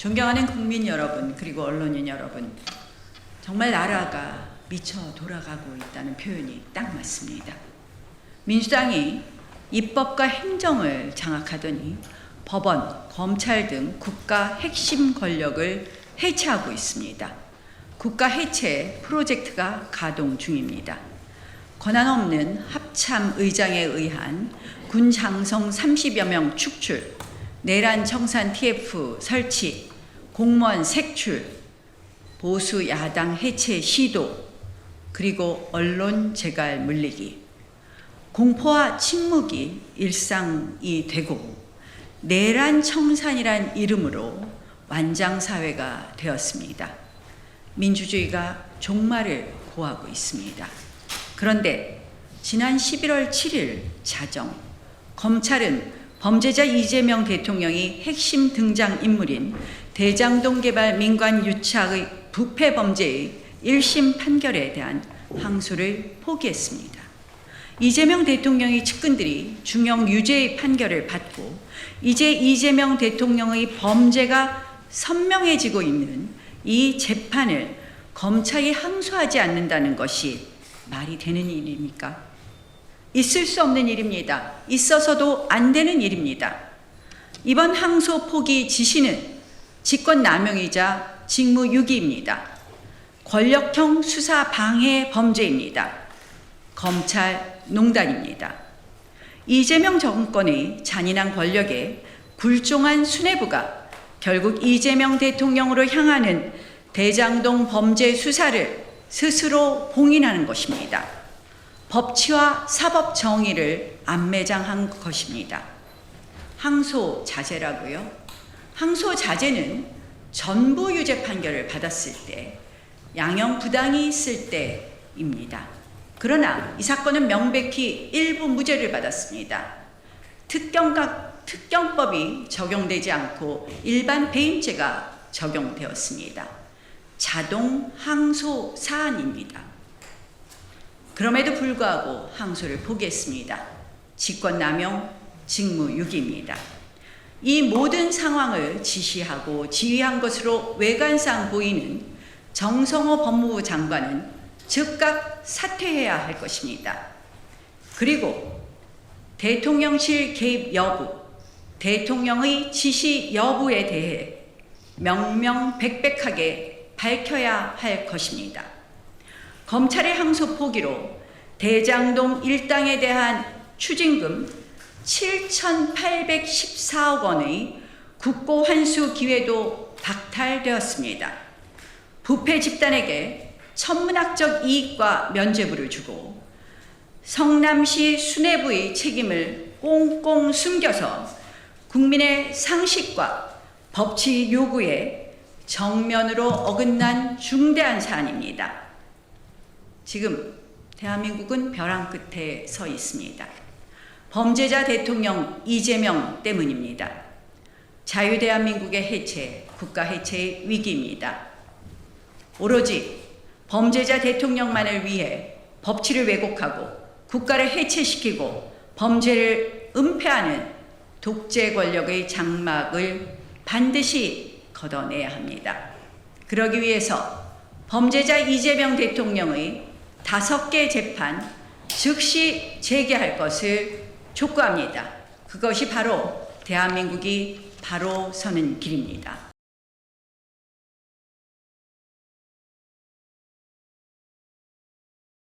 존경하는 국민 여러분, 그리고 언론인 여러분, 정말 나라가 미쳐 돌아가고 있다는 표현이 딱 맞습니다. 민주당이 입법과 행정을 장악하더니 법원, 검찰 등 국가 핵심 권력을 해체하고 있습니다. 국가 해체 프로젝트가 가동 중입니다. 권한없는 합참 의장에 의한 군 장성 30여 명 축출, 내란 청산 TF 설치, 공무원 색출, 보수 야당 해체 시도, 그리고 언론 재갈 물리기, 공포와 침묵이 일상이 되고 내란 청산이란 이름으로 완장사회가 되었습니다. 민주주의가 종말을 고하고 있습니다. 그런데 지난 11월 7일 자정, 검찰은 범죄자 이재명 대통령이 핵심 등장인물인 대장동 개발 민관 유착의 부패 범죄의 1심 판결에 대한 항소를 포기했습니다. 이재명 대통령의 측근들이 중형 유죄의 판결을 받고 이제 이재명 대통령의 범죄가 선명해지고 있는 이 재판을 검찰이 항소하지 않는다는 것이 말이 되는 일입니까? 있을 수 없는 일입니다. 있어서도 안 되는 일입니다. 이번 항소 포기 지시는 직권남용이자 직무유기입니다. 권력형 수사 방해 범죄입니다. 검찰 농단입니다. 이재명 정권의 잔인한 권력에 굴종한 수뇌부가 결국 이재명 대통령으로 향하는 대장동 범죄 수사를 스스로 봉인하는 것입니다. 법치와 사법 정의를 안매장한 것입니다. 항소 자제라고요? 항소 자제는 전부 유죄 판결을 받았을 때, 양형 부당이 있을 때입니다. 그러나 이 사건은 명백히 일부 무죄를 받았습니다. 특경법이 적용되지 않고 일반 배임죄가 적용되었습니다. 자동 항소 사안입니다. 그럼에도 불구하고 항소를 포기했습니다. 직권남용, 직무유기입니다. 이 모든 상황을 지시하고 지휘한 것으로 외관상 보이는 정성호 법무부 장관은 즉각 사퇴해야 할 것입니다. 그리고 대통령실 개입 여부, 대통령의 지시 여부에 대해 명명백백하게 밝혀야 할 것입니다. 검찰의 항소 포기로 대장동 일당에 대한 추징금 7,814억 원의 국고 환수 기회도 박탈되었습니다. 부패 집단에게 천문학적 이익과 면죄부를 주고 성남시 수뇌부의 책임을 꽁꽁 숨겨서 국민의 상식과 법치 요구에 정면으로 어긋난 중대한 사안입니다. 지금 대한민국은 벼랑 끝에 서 있습니다. 범죄자 대통령 이재명 때문입니다. 자유대한민국의 해체, 국가 해체의 위기입니다. 오로지 범죄자 대통령만을 위해 법치를 왜곡하고 국가를 해체시키고 범죄를 은폐하는 독재 권력의 장막을 반드시 걷어내야 합니다. 그러기 위해서 범죄자 이재명 대통령의 5개 재판 즉시 재개할 것을 촉구합니다. 그것이 바로 대한민국이 바로 서는 길입니다.